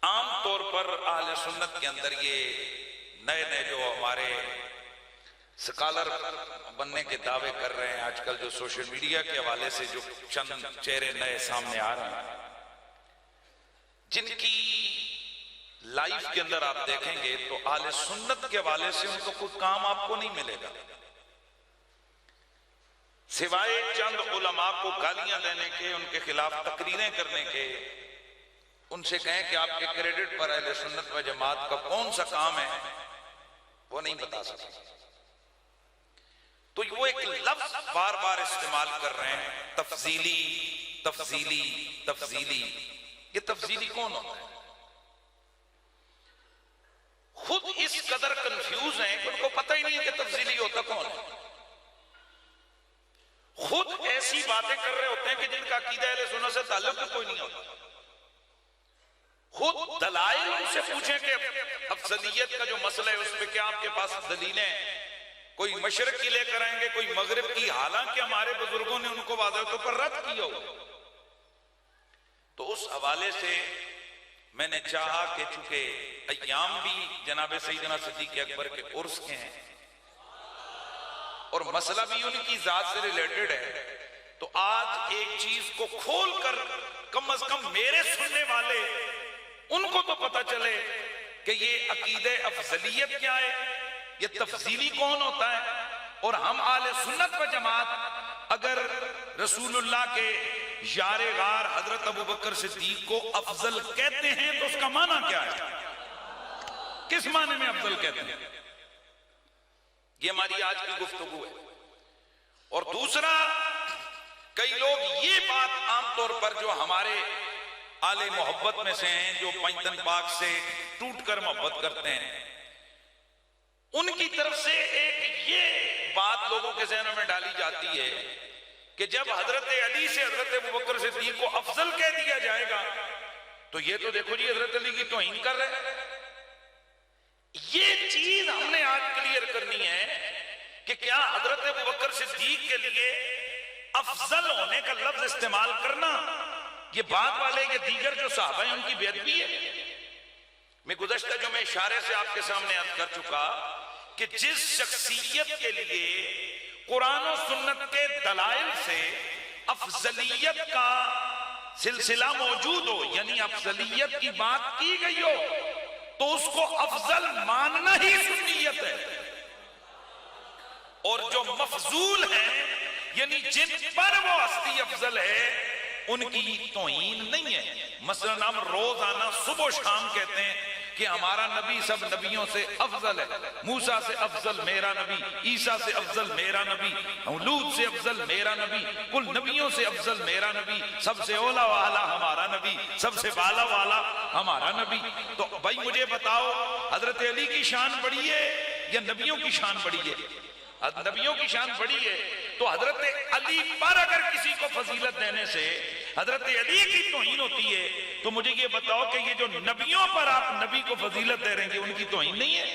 عام طور پر اہل سنت کے اندر یہ نئے نئے جو ہمارے سکالر بننے کے دعوے کر رہے ہیں آج کل، جو سوشل میڈیا کے حوالے سے جو چند چہرے نئے سامنے آ رہے ہیں، جن کی لائف کے اندر آپ دیکھیں گے تو اہل سنت کے حوالے سے ان کو کوئی کام آپ کو نہیں ملے گا، سوائے چند علماء کو گالیاں دینے کے، ان کے خلاف تقریریں کرنے کے۔ ان سے کہیں کہ آپ کے کریڈٹ پر اہل سنت و جماعت کا کون سا کام ہے، وہ نہیں بتا سکتے۔ تو وہ ایک لفظ بار بار استعمال کر رہے ہیں، تفضیلی تفضیلی تفضیلی۔ یہ تفضیلی کون ہوتا ہے؟ خود اس قدر کنفیوز ہیں کہ ان کو پتہ ہی نہیں ہے کہ تفضیلی ہوتا کون ہے۔ خود ایسی باتیں کر رہے ہوتے ہیں کہ جن کا عقیدہ اہل سنت سے تعلق کوئی نہیں ہوتا۔ خود دلائل ان سے پوچھیں کہ افضلیت کا جو مسئلہ ہے اس پہ کیا آپ کے پاس دلیلیں ہیں؟ کوئی مشرق کی لے کر آئیں گے، کوئی مغرب کی، حالانکہ ہمارے بزرگوں نے ان کو واضح طور پر رد کیا ہو۔ تو اس حوالے سے میں نے چاہا کہ چونکہ ایام بھی جناب سیدنا صدیق اکبر کے عرس کے ہیں اور مسئلہ بھی ان کی ذات سے ریلیٹڈ ہے، تو آج ایک چیز کو کھول کر کم از کم میرے سننے والے ان کو تو پتہ چلے کہ یہ عقیدہ افضلیت کیا ہے، یہ تفضیلی کون ہوتا ہے، اور ہم اہل سنت و جماعت اگر رسول اللہ کے یار غار حضرت ابوبکر صدیق کو افضل کہتے ہیں تو اس کا معنی کیا ہے، کس معنی میں افضل کہتے ہیں؟ یہ ہماری آج کی گفتگو ہے۔ اور دوسرا، کئی لوگ یہ بات عام طور پر جو ہمارے آل محبت میں سے ہیں، جو پنجتن پاک سے ٹوٹ کر محبت کرتے ہیں، ان کی طرف سے ایک یہ بات لوگوں کے ذہنوں میں ڈالی جاتی ہے کہ جب حضرت علی سے حضرت ابوبکر صدیق کو افضل کہہ دیا جائے گا تو یہ تو دیکھو جی حضرت علی کی توہین کر رہے ہیں۔ یہ چیز ہم نے آج کلیئر کرنی ہے کہ کیا حضرت ابوبکر صدیق کے لیے افضل ہونے کا لفظ استعمال کرنا یہ بعد والے کے دیگر جو صحابہ ہیں ان کی بے ادبی ہے؟ میں گزشتہ جو میں اشارے سے آپ کے سامنے عرض کر چکا کہ جس شخصیت کے لیے قرآن و سنت کے دلائل سے افضلیت کا سلسلہ موجود ہو، یعنی افضلیت کی بات کی گئی ہو، تو اس کو افضل ماننا ہی سنیت ہے۔ اور جو مفضول ہیں، یعنی جن پر وہ ہستی افضل ہے، ان کی توہین نہیں ہے۔ مثلا ہم روزانہ صبح و شام کہتے ہیں کہ ہمارا نبی سب نبیوں سے افضل ہے، موسیٰ سے افضل میرا نبی، عیسیٰ سے افضل میرا نبی، لوط سے افضل میرا نبی، کل نبیوں سے افضل میرا نبی، سب سے اولا والا ہمارا نبی، سب سے بالا والا ہمارا نبی۔ تو بھائی مجھے بتاؤ، حضرت علی کی شان بڑی ہے یا نبیوں کی شان بڑی ہے؟ نبیوں کی شان بڑی ہے، تو حضرت علی پر اگر کسی کو فضیلت دینے سے حضرت علی کی توہین ہوتی ہے تو مجھے یہ بتاؤ کہ یہ جو نبیوں پر آپ نبی کو فضیلت دے رہے ہیں ان کی توہین نہیں ہے؟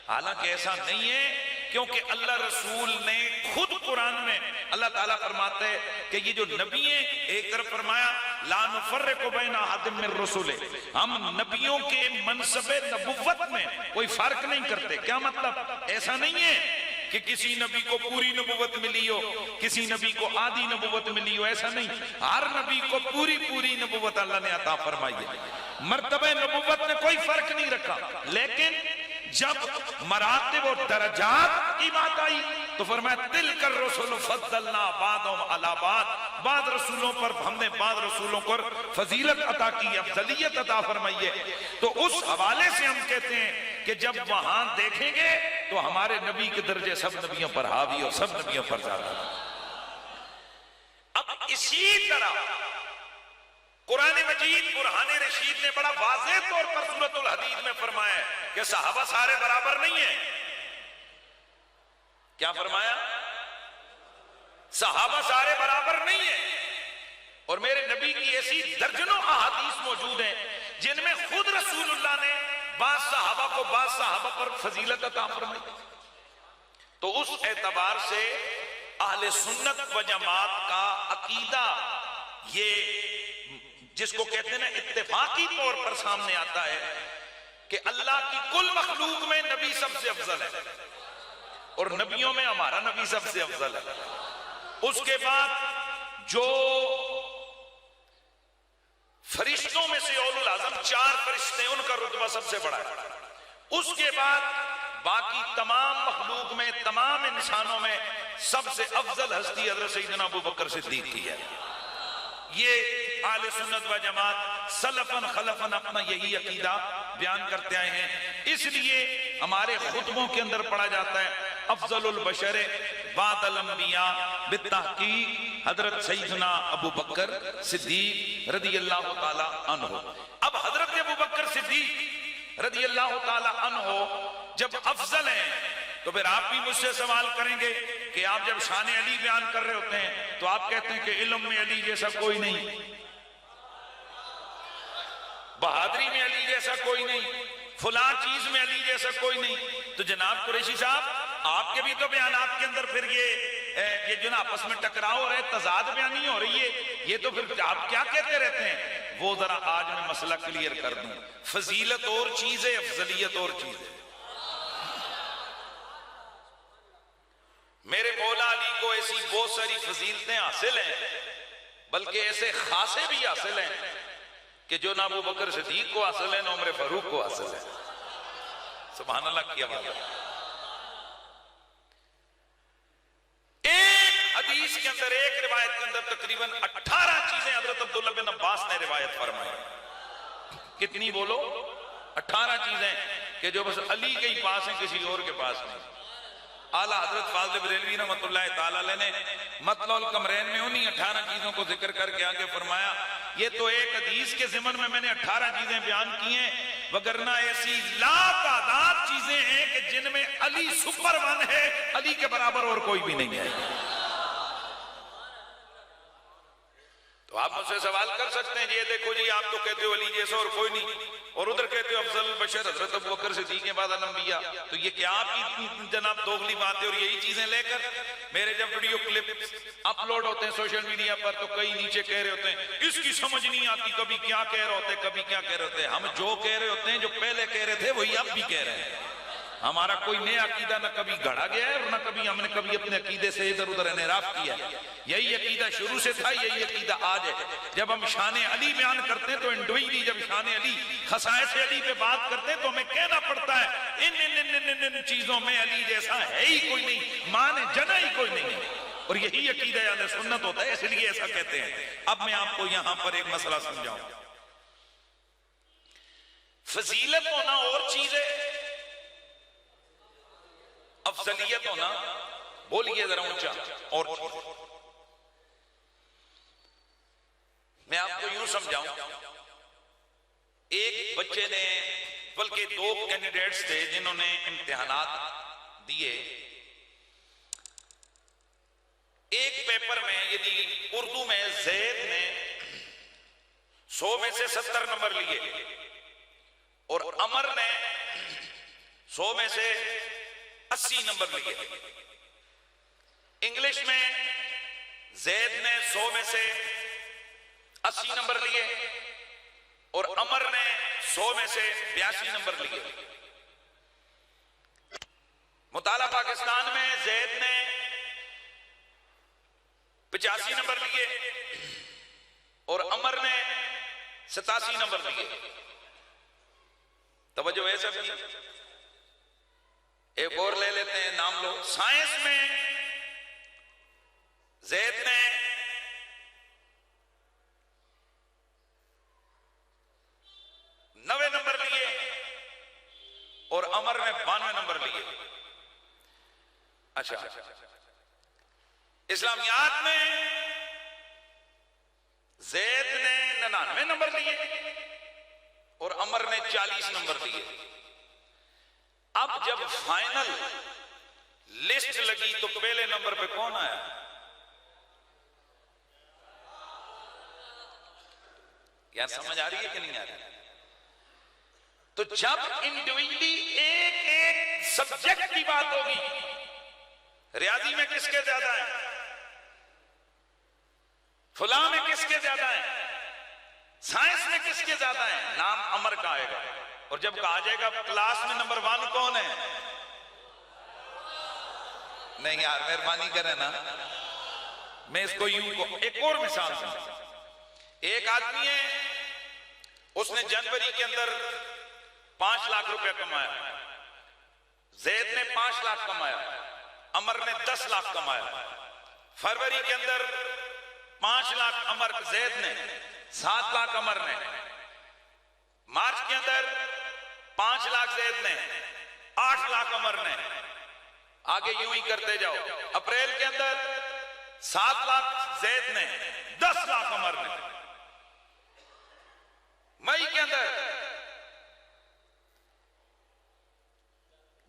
حالانکہ ایسا نہیں ہے، کیونکہ اللہ رسول نے خود قرآن میں اللہ تعالیٰ فرماتے ہیں کہ یہ جو نبی ہیں، ایک طرف فرمایا لا نفرق بین احد من الرسل، ہم نبیوں کے منصب نبوت میں کوئی فرق نہیں کرتے۔ کیا مطلب؟ ایسا نہیں ہے کہ کسی نبی کو پوری نبوت ملی ہو، کسی نبی کو آدھی نبوت ملی ہو، ایسا نہیں، ہر نبی کو پوری نبوت اللہ نے عطا فرمائی ہے۔ مرتبہ نبوت میں کوئی فرق نہیں رکھا، لیکن جب مراتب و درجات کی بات آئی تو فرمایا تلک الرسل فضلنا بعضهم علی بعض، بعض رسولوں پر ہم نے بعض رسولوں پر فضیلت عطا کی، افضلیت عطا فرمائی ہے۔ تو اس حوالے سے ہم کہتے ہیں کہ جب وہاں دیکھیں گے تو ہمارے نبی کے درجے سب نبیوں پر حاوی اور سب نبیوں پر زیادہ۔ اب اسی طرح قرآن مجید برہان رشید نے بڑا واضح طور پر سورۃ الحدید میں فرمایا ہے کہ صحابہ سارے برابر نہیں ہیں۔ کیا فرمایا؟ صحابہ سارے برابر نہیں ہیں، اور میرے نبی کی ایسی درجنوں احادیث موجود ہیں جن میں خود رسول اللہ نے بعض صحابہ کو بعض صحابہ پر فضیلت عطا فرمائی۔ تو اس اعتبار سے اہل سنت و جماعت کا عقیدہ یہ جس کو کہتے ہیں نا اتفاقی طور پر سامنے آتا ہے کہ اللہ کی کل مخلوق میں نبی سب سے افضل ہے اور نبیوں میں ہمارا نبی سب سے افضل ہے. اس کے بعد جو فرشتوں میں سے اولو العزم 4 فرشتے ان کا رتبہ سب سے بڑا ہے. اس کے بعد باقی تمام مخلوق میں تمام انسانوں میں سب سے افضل ہستی حضرت سیدنا ابو بکر صدیق کی ہے. یہ اہل سنت و جماعت سلفن خلفن اپنا یہی عقیدہ بیان کرتے آئے ہیں. اس لیے ہمارے خطبوں کے اندر پڑھا جاتا ہے افضل البشر بعد الانبیاء بالتحقیق حضرت سیدنا ابو بکر صدیق رضی اللہ تعالی عنہ. اب حضرت ابو بکر صدیق رضی اللہ تعالی عنہ جب افضل ہیں تو پھر آپ بھی مجھ سے سوال کریں گے کہ آپ جب شان علی بیان کر رہے ہوتے ہیں تو آپ کہتے ہیں کہ علم میں علی جیسا کوئی نہیں, بہادری میں علی جیسا کوئی نہیں, فلاں چیز میں علی جیسا کوئی نہیں. تو جناب قریشی صاحب آپ کے بھی تو بیانات کے اندر پھر یہ جو نا آپس میں ٹکراؤ ہو رہے تضاد بیانی ہو رہی ہے, یہ تو پھر آپ کیا کہتے رہتے ہیں. وہ ذرا آج میں مسئلہ کلیئر کر دوں. فضیلت اور چیز ہے, افضلیت اور چیز ہے. میرے مولا علی کو ایسی بہت ساری فضیلتیں حاصل ہیں, بلکہ ایسے خاصے بھی حاصل ہیں کہ جو نہ ابو بکر صدیق کو حاصل ہے نہ عمر فاروق کو حاصل ہے. سبحان اللہ کی آواز. ایک حدیث کے اندر, ایک روایت کے اندر تقریباً 18 چیزیں حضرت عبداللہ بن عباس نے روایت فرمائی. کتنی بولو؟ 18 چیزیں کہ جو بس علی کے ہی پاس ہیں, کسی اور کے پاس نہیں. اعلیٰ حضرت فاضل بریلوی رحمۃ اللہ تعالی علیہ نے مطلع القمرین میں انہی 18 چیزوں کو ذکر کر کے آگے فرمایا یہ تو ایک حدیث کے ضمن میں نے 18 چیزیں بیان کی ہیں, وگرنہ ایسی لا تعداد چیزیں ہیں کہ جن میں علی سپر ون ہے, علی کے برابر اور کوئی بھی نہیں ہے. تو آپ مجھ سے سوال کر سکتے ہیں, یہ دیکھو جی آپ تو کہتے ہو علی جیسا اور کوئی نہیں, اور ادھر کہتے ہو افضل البشر حضرت ابو بکر صدیق کے بعد الانبیاء. تو یہ کیا آپ کی جناب دوغلی بات ہے؟ اور یہی چیزیں لے کر میرے جب ویڈیو کلپ اپلوڈ ہوتے ہیں سوشل میڈیا پر تو کئی نیچے کہہ رہے ہوتے ہیں اس کی سمجھ نہیں آتی, کبھی کیا کہہ رہے ہوتے ہیں کبھی کیا کہہ رہے ہوتے ہیں. ہم جو کہہ رہے ہوتے ہیں جو پہلے کہہ رہے تھے وہی اب بھی کہہ رہے ہیں. ہمارا کوئی نیا عقیدہ نہ کبھی گھڑا گیا ہے اور نہ کبھی ہم نے کبھی اپنے عقیدے سے ادھر ادھر انحراف کیا ہے. یہی عقیدہ شروع سے تھا, یہی عقیدہ آج ہے. جب ہم شان علی بیان کرتے ہیں تو انڈویلی جب شان علی خصائص علی پہ بات کرتے ہیں تو ہمیں کہنا پڑتا ہے ان چیزوں میں علی جیسا ہے ہی کوئی نہیں, مان جنا ہی کوئی نہیں. اور یہی عقیدہ اہل سنت ہوتا ہے, اس لیے ایسا کہتے ہیں. اب میں آپ کو یہاں پر ایک مسئلہ سمجھاؤں. فضیلت ہونا اور چیز ہے, افضلیت ہونا بولیے ذرا اونچا اور چیز. میں آپ کو یوں سمجھاؤں, ایک بچے نے, بلکہ 2 کینڈیڈیٹس تھے جنہوں نے امتحانات دیے. ایک پیپر میں یعنی اردو میں زید نے 100 میں سے 70 نمبر لیے اور عمر نے 100 میں سے 80 نمبر لیے. انگلش میں زید نے 100 میں سے 80 نمبر لیے اور عمر نے 100 میں سے 82 نمبر لیے. مطالعہ پاکستان میں زید نے 85 نمبر لیے اور عمر نے 87 نمبر لیے. توجہ ہے سب کی. ایک اور لے لیتے ہیں, نام لو. سائنس میں زید نے 90 نمبر لیے اور عمر نے 92 نمبر لیے. اچھا, اسلامیات میں زید نے 99 نمبر لیے اور عمر نے 40 نمبر لیے. اب جب فائنل لسٹ لگی تو پہلے نمبر پہ کون آیا؟ یار سمجھ آ رہی ہے کہ نہیں آ رہی؟ تو جب انڈیویجلی ایک ایک سبجیکٹ کی بات ہوگی, ریاضی میں کس کے زیادہ ہیں, فلاں میں کس کے زیادہ ہیں, سائنس میں کس کے زیادہ ہیں؟ نام امر کا آئے گا، اور جب کہا جائے گا کلاس میں نمبر 1 کون ہے؟ نہیں یار مہربانی کریں نا، میں اس کو یوں کو ایک اور مثال سمجھا۔ ایک آدمی ہے، اس نے جنوری کے اندر 5 لاکھ روپے کمایا، زید نے 5 لاکھ کمایا، عمر نے 10 لاکھ کمایا۔ فروری کے اندر 5 لاکھ عمر زید نے، 7 لاکھ عمر نے۔ مارچ کے اندر 5 لاکھ زید نے، 8 لاکھ عمر نے۔ آگے یوں ہی کرتے جاؤ۔ اپریل کے اندر 7 لاکھ زید نے، 10 لاکھ عمر نے۔ مئی کے اندر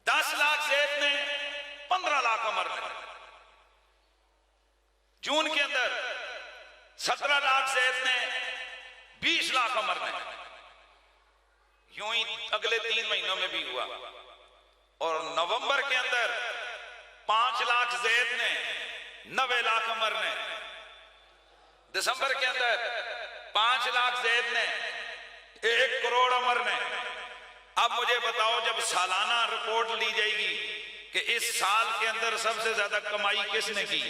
10 لاکھ زید نے، 15 لاکھ عمر نے۔ جون کے اندر 17 لاکھ زید نے، 20 لاکھ عمر نے۔ یوں ہی اگلے 3 مہینوں میں بھی ہوا۔ اور نومبر کے اندر 5 لاکھ زید نے، 90 لاکھ عمر نے۔ دسمبر کے اندر 5 لاکھ زید نے، 1 کروڑ عمر نے۔ اب مجھے بتاؤ جب سالانہ رپورٹ لی جائے گی کہ اس سال کے اندر سب سے زیادہ کمائی کس نے کی،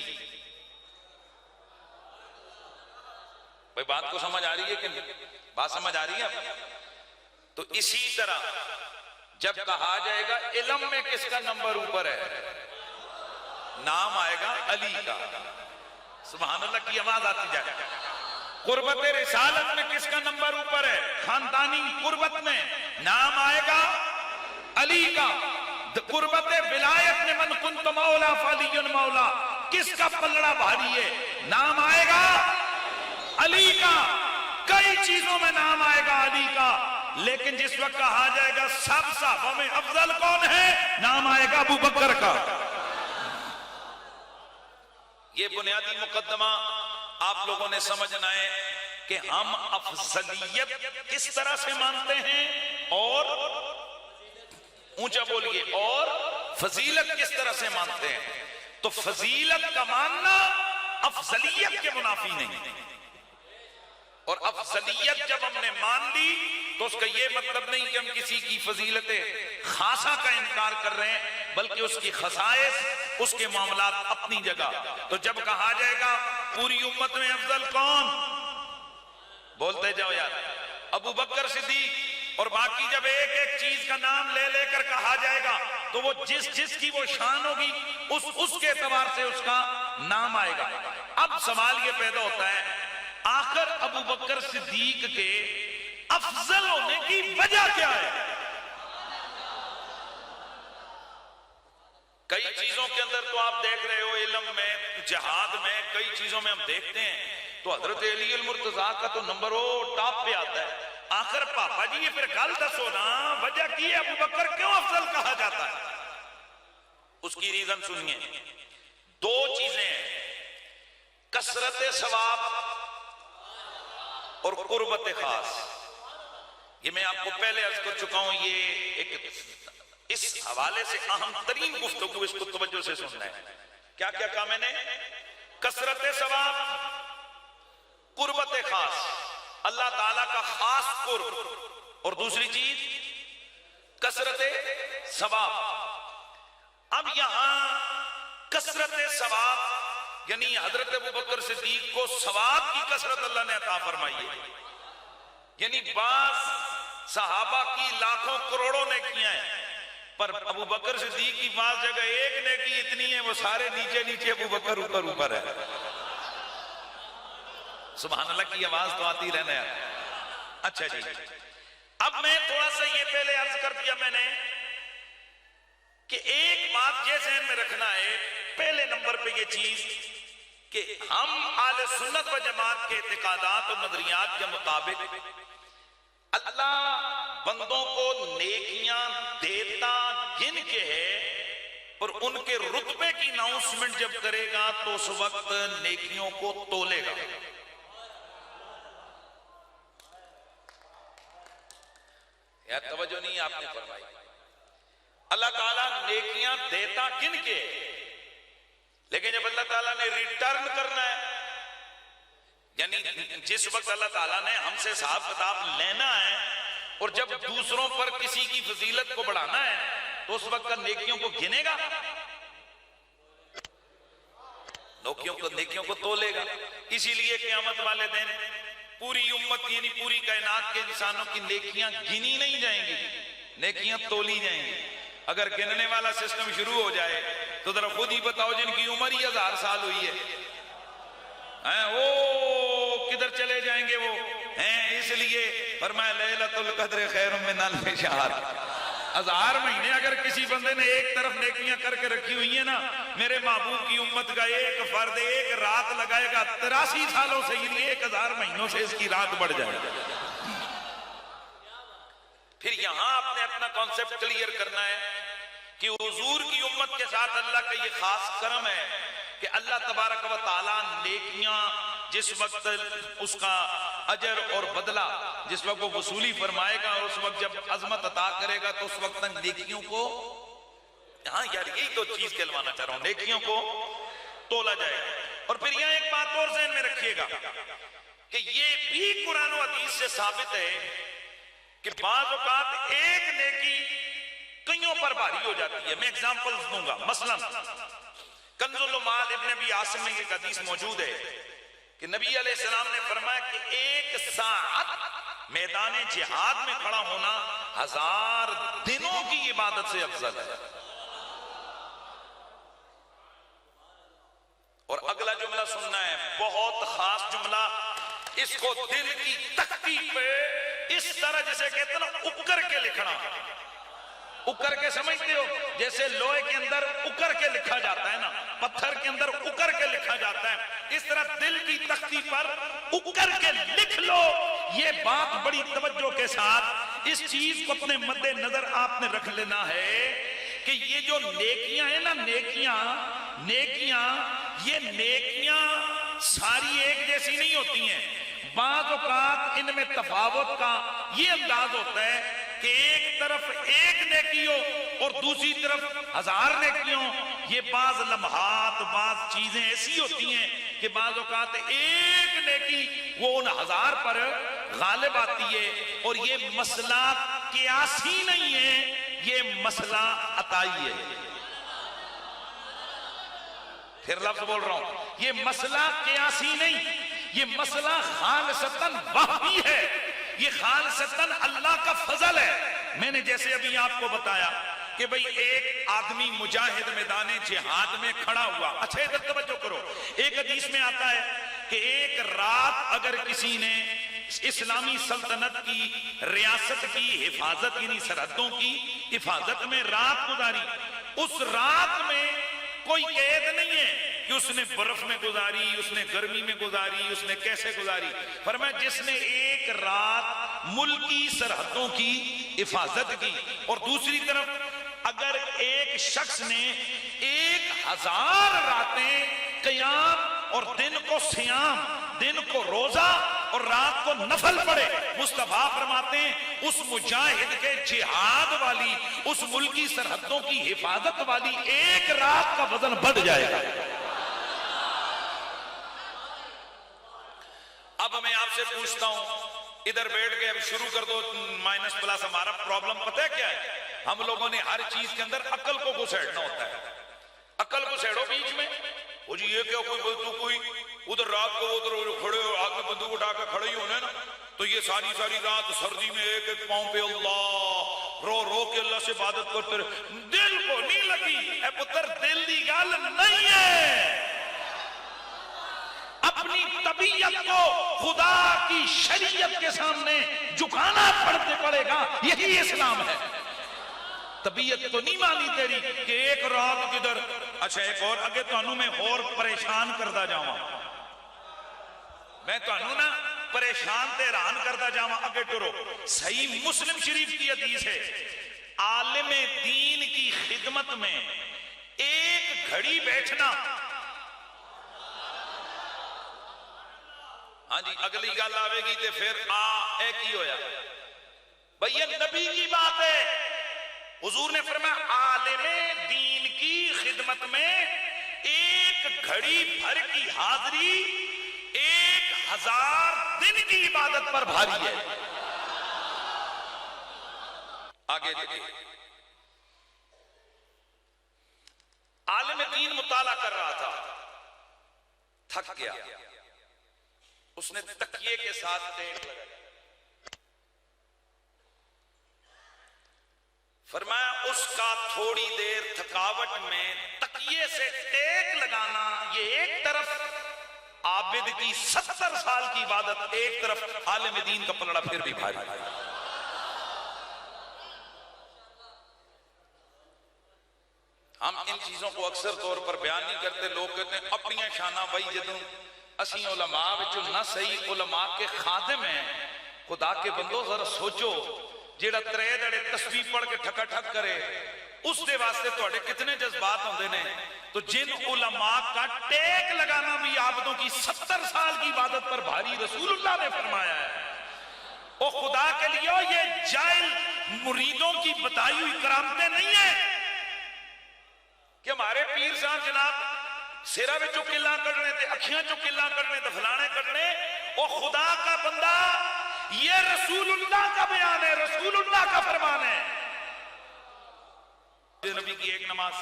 بھئی بات کو سمجھ آ رہی ہے کہ نہیں؟ بات سمجھ آ رہی ہے؟ تو اسی طرح جب کہا جائے گا علم میں کس کا نمبر اوپر ہے، نام آئے گا علی کا۔ سبحان اللہ کی آواز آتی جائے۔ قربت رسالت میں کس کا نمبر اوپر ہے، خاندانی قربت میں نام آئے گا علی کا۔ قربت ولایت میں من کنت مولا فعلی مولا، کس کا پلڑا بھاری ہے، نام آئے گا علی کا۔ کئی چیزوں میں نام آئے گا علی کا، لیکن جس وقت کہا جائے گا سب صحابہ میں افضل کون ہے، نام آئے گا ابو بکر کا۔ یہ بنیادی مقدمہ آپ لوگوں نے سمجھنا ہے کہ ہم افضلیت کس طرح سے مانتے ہیں، اور اونچا بولیے، اور فضیلت کس طرح سے مانتے ہیں۔ تو فضیلت کا ماننا افضلیت کے منافی نہیں، اور افضلیت جب ہم نے مان لی تو اس کا یہ مطلب نہیں کہ ہم کسی کی فضیلت خاصہ کا انکار کر رہے ہیں، بلکہ اس کی خصائص، اس کے معاملات اپنی جگہ۔ تو جب کہا جائے گا پوری امت میں افضل کون، بولتے جاؤ یار، ابو بکر صدیق، اور باقی جب ایک ایک چیز کا نام لے لے کر کہا جائے گا تو وہ جس کی وہ شان ہوگی اس کے اعتبار سے اس کا نام آئے گا۔ اب سوال یہ پیدا ہوتا ہے آخر ابو بکر صدیق کے افضل ہونے کی وجہ کیا ہے؟ کئی چیزوں کے اندر تو آپ دیکھ رہے ہو، علم میں، جہاد میں، کئی چیزوں میں ہم دیکھتے ہیں تو حضرت علی المرتضیٰ کا تو نمبر ٹاپ پہ آتا ہے۔ آخر پاپا جی یہ پھر گل دسو نا، وجہ کی ہے ابو بکر کیوں افضل کہا جاتا ہے؟ اس کی ریزن سنیے، 2 چیزیں ہیں، کثرت ثواب اور قربت خاص۔ یہ میں آپ کو پہلے عرض کر چکا ہوں، یہ ایک اس حوالے سے اہم ترین گفتگو، اس کو توجہ سے سننا ہے۔ کیا کیا کہا میں نے؟ کثرت ثواب، قربت خاص، اللہ تعالیٰ کا خاص قرب، اور دوسری چیز کثرت ثواب۔ اب یہاں کثرت ثواب یعنی حضرت ابو بکر صدیق کو ثواب کی کثرت اللہ نے عطا فرمائی ہے، یعنی بعض صحابہ کی لاکھوں کروڑوں نے کیا ہے، پر ابو بکر صدیق کی بعض جگہ ایک نے کی اتنی ہے وہ سارے نیچے نیچے، ابو بکر اوپر ہے۔ سبحان اللہ کی آواز تو آتی رہنا ہے۔ اچھا جی، اب میں تھوڑا سا یہ پہلے عرض کر دیا میں نے کہ ایک بات یہ ذہن میں رکھنا ہے، پہلے نمبر پہ یہ چیز کہ ہم اہل سنت و جماعت کے اعتقادات اور نظریات کے مطابق اللہ بندوں کو نیکیاں دیتا گن کے ہے، اور ان کے رتبے کی اناؤنسمنٹ جب کرے گا تو اس وقت نیکیوں کو تولے گا۔ یار توجہ نہیں آپ نے فرمائی، اللہ تعالیٰ نیکیاں دیتا گن کے، لیکن جب اللہ تعالیٰ نے ریٹرن کرنا ہے، یعنی جس وقت اللہ تعالیٰ نے ہم سے حساب کتاب لینا ہے اور جب دوسروں پر کسی کی فضیلت کو بڑھانا ہے تو اس وقت نیکیوں کو گنے گا، نیکیوں کو تولے گا۔ اسی لیے قیامت والے دن پوری امت یعنی پوری کائنات کے انسانوں کی نیکیاں گنی نہیں جائیں گی، نیکیاں تولی جائیں گی۔ اگر گننے والا سسٹم شروع ہو جائے تو ذرا خود ہی بتاؤ جن کی عمر ہی 1000 سال ہوئی ہے وہ کدھر چلے جائیں گے وہ ہیں؟ اس لیے فرمایا لیلۃ القدر خیر من الف شہر، 1000 مہینے اگر کسی بندے نے ایک طرف نیکیاں کر کے رکھی ہوئی ہیں نا، میرے محبوب کی امت کا ایک فرد ایک رات لگائے گا 83 سالوں سے، یہ 1000 مہینوں سے اس کی رات بڑھ جائے گا۔ پھر یہاں آپ نے اپنا کانسیپٹ کلیئر کرنا ہے کہ حضور کی امت کے ساتھ اللہ کا یہ خاص کرم ہے کہ اللہ تبارک و تعالیٰ نیکیاں جس وقت اس کا اجر اور بدلہ جس وقت وہ وصولی فرمائے گا اور اس وقت جب عظمت عطا کرے گا تو اس وقت تک نیکیوں کو، ہاں یار یہی تو چیز کہلوانا چاہ رہا ہوں، نیکیوں کو تولا جائے گا۔ اور پھر یہاں ایک بات اور ذہن میں رکھیے گا کہ یہ بھی قرآن و حدیث سے ثابت ہے کہ بعض اوقات ایک نیکی کئیوں پر بھاری ہو جاتی ہے۔ میں ایگزامپلز دوں گا، مثلا کنز المال ابن ابی عاصم میں ایک حدیث موجود ہے کہ نبی علیہ السلام نے فرمایا کہ 1 ساعت میدان جہاد میں کھڑا ہونا 1000 دنوں کی عبادت سے افضل ہے۔ اور اگلا جملہ سننا ہے، بہت خاص جملہ، اس کو دل کی تختی پہ اس طرح جیسے کہتے ہیں نا اکر کے لکھنا، اکر کے سمجھتے ہو جیسے لوہے کے اندر اکر کے لکھا جاتا ہے نا، پتھر کے اندر اکر کے لکھا جاتا ہے، اس طرح دل کی تختی پر اکر کے لکھ لو۔ یہ بات بڑی توجہ کے ساتھ اس چیز کو اپنے مد نظر آپ نے رکھ لینا ہے کہ یہ جو نیکیاں ہیں نا، نیکیاں یہ نیکیاں ساری ایک جیسی نہیں ہوتی ہیں۔ بعض اوقات ان میں تفاوت کا یہ انداز ہوتا ہے کہ ایک طرف ایک نیکی ہو اور دوسری طرف 1000 نیکی ہو۔ یہ بعض لمحات، بعض چیزیں ایسی ہوتی ہیں کہ بعض اوقات ایک نیکی وہ ان 1000 پر غالب آتی ہے۔ اور یہ مسئلہ قیاسی نہیں ہے، یہ مسئلہ عطائی ہے۔ پھر لفظ بول رہا ہوں، یہ مسئلہ قیاسی نہیں، یہ مسئلہ خالصتاً وحی ہے، یہ خالصتاً اللہ کا فضل ہے۔ میں نے جیسے ابھی آپ کو بتایا کہ بھئی ایک آدمی مجاہد میدان جہاد میں کھڑا ہوا، اچھا ادھر توجہ کرو، ایک حدیث میں آتا ہے کہ ایک رات اگر کسی نے اسلامی سلطنت کی ریاست کی حفاظت یعنی سرحدوں کی حفاظت میں رات گزاری، اس رات میں کوئی قید نہیں ہے کہ اس نے برف میں گزاری، اس نے گرمی میں گزاری، اس نے کیسے گزاری۔ فرمایا جس نے ایک رات ملکی سرحدوں کی حفاظت کی اور دوسری طرف اگر ایک شخص نے 1000 راتیں قیام اور دن کو صیام، دن کو روزہ اور رات کو نفل پڑے، مصطفیٰ فرماتے ہیں اس مجاہد کے جہاد والی، اس ملکی سرحدوں کی حفاظت والی ایک رات کا وزن بڑھ جائے گا۔ اب میں آپ سے پوچھتا ہوں، ادھر بیٹھ گئے، اب شروع کر دو مائنس پلس۔ ہمارا پرابلم پتہ ہے کیا ہے؟ ہم لوگوں نے ہر چیز کے اندر عقل کو گھسیڑنا ہوتا ہے۔ عقل کو سیڑو بیچ میں، وہ جی یہ کیا کوئی ادھر رات کو ادھر کھڑے ہو، آگ میں بندوق اٹھا کے کھڑے ہی ہونے نا، تو یہ ساری رات سردی میں ایک ایک پاؤں پہ اللہ رو رو کے اللہ سے عبادت کرتے رہے، دل کو نہیں لگی۔ اے پتر دل دی گل نہیں ہے، اپنی طبیعت کو خدا کی شریعت کے سامنے جھکانا پڑے گا، یہی اسلام ہے۔ طبیعت تو نہیں مانی تیری کہ ایک رات کدھر۔ اچھا ایک اور اگے تانوں میں اور پریشان کردہ جاواں، میں تانوں نا پریشان تے حیران کردہ جاواں۔ اگے ٹرو، صحیح مسلم شریف کی حدیث ہے، عالم دین کی خدمت میں ایک گھڑی بیٹھنا، ہاں جی اگلی گل آوے گی تے پھر ایک ہی ہویا بھئی یہ نبی کی بات ہے۔ حضور نے فرمایا عالم دین کی خدمت میں ایک گھڑی بھر کی حاضری 1000 1000 دن کی عبادت پر بھاری ہے. آگے دیکھیں، عالم دین مطالعہ کر رہا تھا، تھک گیا، اس نے تکیے کے ساتھ ٹیک لگائی. فرمایا اس کا تھوڑی دیر تھکاوٹ میں تکیے سے ٹیک لگانا، یہ ایک طرف عابد کی 70 سال کی عبادت، ایک طرف عالم دین کا پلڑا پھر بھی بھاری. ہم ان چیزوں کو اکثر طور پر بیان نہیں کرتے. لوگ کہتے ہیں اپنی شانہ بھائی جدوں اسی علماء وچوں نہ صحیح علماء کے خادم ہیں. خدا کے بندو ذرا سوچو، جیڑا ترے دڑے تسبیح پڑھ کے ٹھکا ٹھک کرے اس دے واسطے تواڈے کتنے جذبات ہوندے نے. تو جن علماء کا ٹیک لگانا بھی عابدوں کی 70 سال کی عبادت پر بھاری، رسول اللہ نے فرمایا ہے. او خدا کے لیے یہ جاہل مریدوں کی بتائی ہوئی کرامتیں نہیں ہیں کہ ہمارے پیر صاحب جناب سیرہ میں چکلا کرنے تے اکھیاں چکلا کرنے تے فلانے کرنے. او خدا کا بندہ، یہ رسول اللہ کا بیان ہے، رسول اللہ کا فرمان ہے. نبی کی ایک نماز،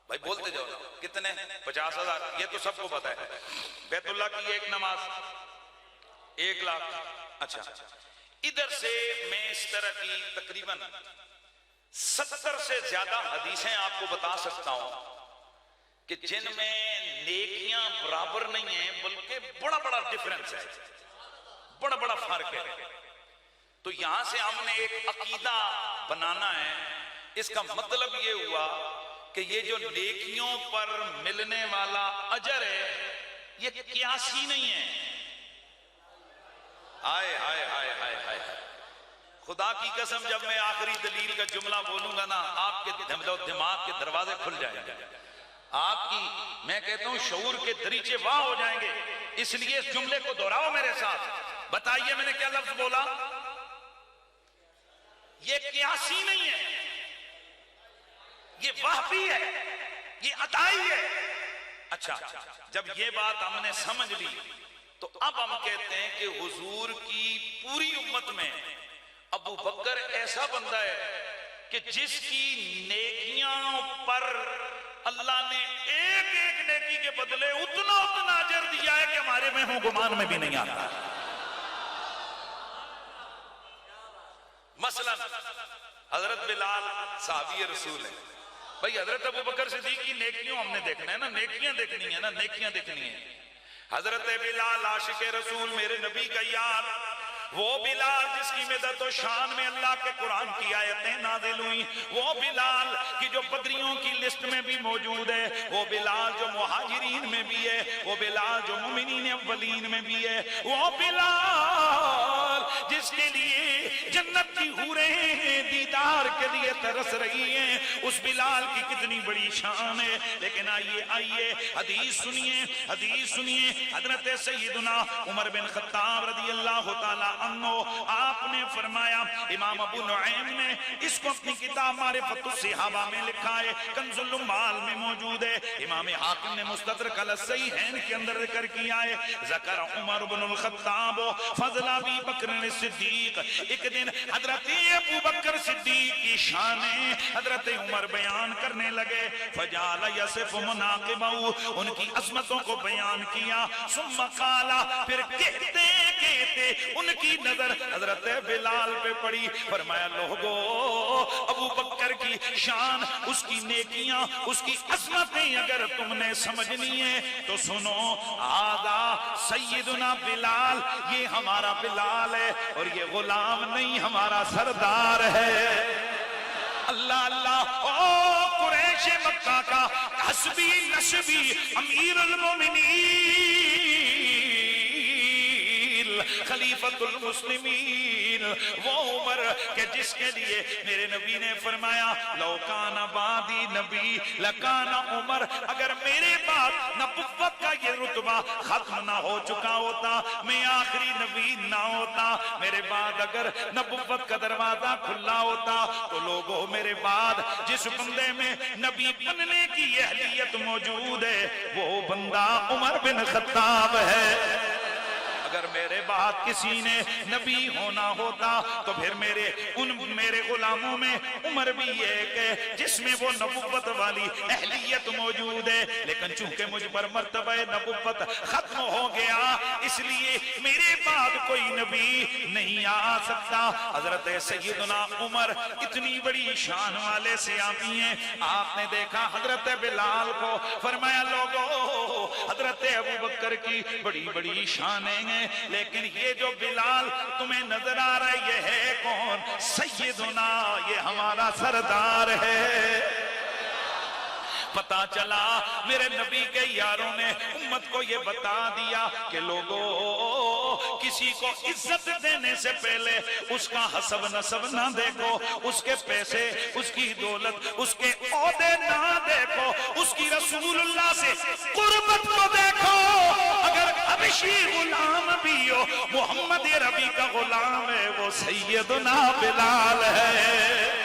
بھائی بولتے جاؤ، کتنے 50,000، یہ تو سب کو پتا ہے. بیت اللہ کی ایک نماز 1 لاکھ. اچھا، ادھر سے میں اس طرح کی تقریباً 70 سے زیادہ حدیثیں آپ کو بتا سکتا ہوں کہ جن میں نیکیاں برابر نہیں ہیں بلکہ بڑا بڑا ڈیفرنس ہے، بڑا بڑا فرق ہے. تو یہاں سے ہم نے ایک عقیدہ بنانا ہے. اس کا مطلب یہ ہوا کہ یہ جو نیکیوں پر ملنے والا اجر ہے یہ قیاسی نہیں ہے. ہائے ہائے ہائے ہائے ہائے، خدا کی قسم جب میں آخری دلیل کا جملہ بولوں گا نا آپ کے دماغ کے دروازے کھل جائیں گے. آپ کی میں کہتا ہوں شعور کے دریچے واہ ہو جائیں گے. اس لیے اس جملے کو دہراؤ میرے ساتھ. بتائیے میں نے کیا لفظ بولا؟ یہ قیاسی نہیں ہے، یہ وحبی ہے، یہ عطائی ہے. اچھا، جب یہ بات ہم نے سمجھ لی تو اب ہم کہتے ہیں کہ حضور کی پوری امت میں ابو بکر ایسا بندہ ہے کہ جس کی نیکیاں پر اللہ نے ایک ایک نیکی کے بدلے اتنا اجر دیا ہے کہ ہمارے میں ہوں گمان میں بھی نہیں آتا. مثلا حضرت بلال صحابی رسول ہے. بھئی حضرت ابو بکر صدیق کی نیکیوں ہم نے دیکھنا ہے نا، نیکیاں دیکھنی ہے نا، نیکیاں دیکھنی ہے. حضرت بلال عاشق رسول، میرے نبی کا یار، وہ بلال جس کی مدد و شان میں اللہ کے قرآن کی آیتیں نازل ہوئی، وہ بلال کی جو بدریوں کی لسٹ میں بھی موجود ہے، وہ بلال جو مہاجرین میں بھی ہے، وہ بلال جو مومنین اولین میں بھی ہے، وہ بلال جس کے لیے جنت کی حوریں دیدار کے لیے ترس رہی ہیں. اس بلال کی کتنی بڑی شان ہے. لیکن آئیے حدیث سنیے حضرت سیدنا عمر بن خطاب رضی اللہ تعالی عنہ، آپ نے فرمایا، امام ابو نعیم نے اس کو اپنی کتاب معرفت الصحابہ میں لکھا ہے، کنز العمال میں موجود ہے، امام حاکم نے مستدرک علی الصحیحین کے اندر ذکر کیا ہے. ذکر عمر بن الخطاب فضل ابی بکر صدیق. ایک دن حضرت ابو بکر صدیق کی شانیں حضرت عمر بیان کرنے لگے. فجعل یصف مناقبہ، ان کی عظمتوں کو بیان کیا. ثم قال، پھر کہتے ان کی نظر حضرت بلال پہ پڑی. فرمایا لوگو، ابو بکر کی شان، اس کی نیکیاں، اس کی عظمتیں اگر تم نے سمجھنی ہے تو سنو، آدھا سیدنا بلال، یہ ہمارا بلال ہے اور یہ غلام نہیں، ہمارا سردار ہے. اللہ اللہ. او قریش مکہ کا حسبی نسبی امیر المومنین خلیفۃ المسلمین، وہ عمر کہ جس کے لیے میرے نبی نے فرمایا لو کان بعدی نبی لکان عمر، اگر میرے بعد نبوت کا یہ رتبہ ختم نہ ہو چکا ہوتا، میں آخری نبی نہ ہوتا، میرے بعد اگر نبوت کا دروازہ کھلا ہوتا تو لوگوں میرے بعد جس بندے میں نبی بننے کی اہلیت موجود ہے وہ بندہ عمر بن خطاب ہے. اگر میرے بعد کسی نے نبی ہونا ہوتا تو پھر میرے غلاموں میں عمر بھی ایک ہے جس میں وہ نبوت والی اہلیت موجود ہے، لیکن چونکہ مجھ پر مرتبہ نبوت ختم ہو گیا اس لیے میرے بعد کوئی نبی نہیں آ سکتا۔ حضرت سیدنا عمر اتنی بڑی شان والے صحابی ہیں، آپ نے دیکھا حضرت بلال کو، فرمایا لوگو حضرت ابوبکر کی بڑی بڑی شانیں ہیں، لیکن یہ جو بلال تمہیں نظر آ رہا ہے یہ ہے کون؟ سیدنا، یہ ہمارا سردار ہے۔ پتا چلا میرے نبی کے یاروں نے امت کو یہ بتا دیا کہ لوگوں کسی کو عزت دینے سے پہلے اس کا حسب نسب نہ دیکھو، اس کے پیسے، اس کی دولت، اس کے عہدے نہ دیکھو، اس کی رسول اللہ سے قربت کو دیکھو۔ اگر حبشی غلام بھی ہو، محمد عربی کا غلام ہے، وہ سیدنا بلال ہے۔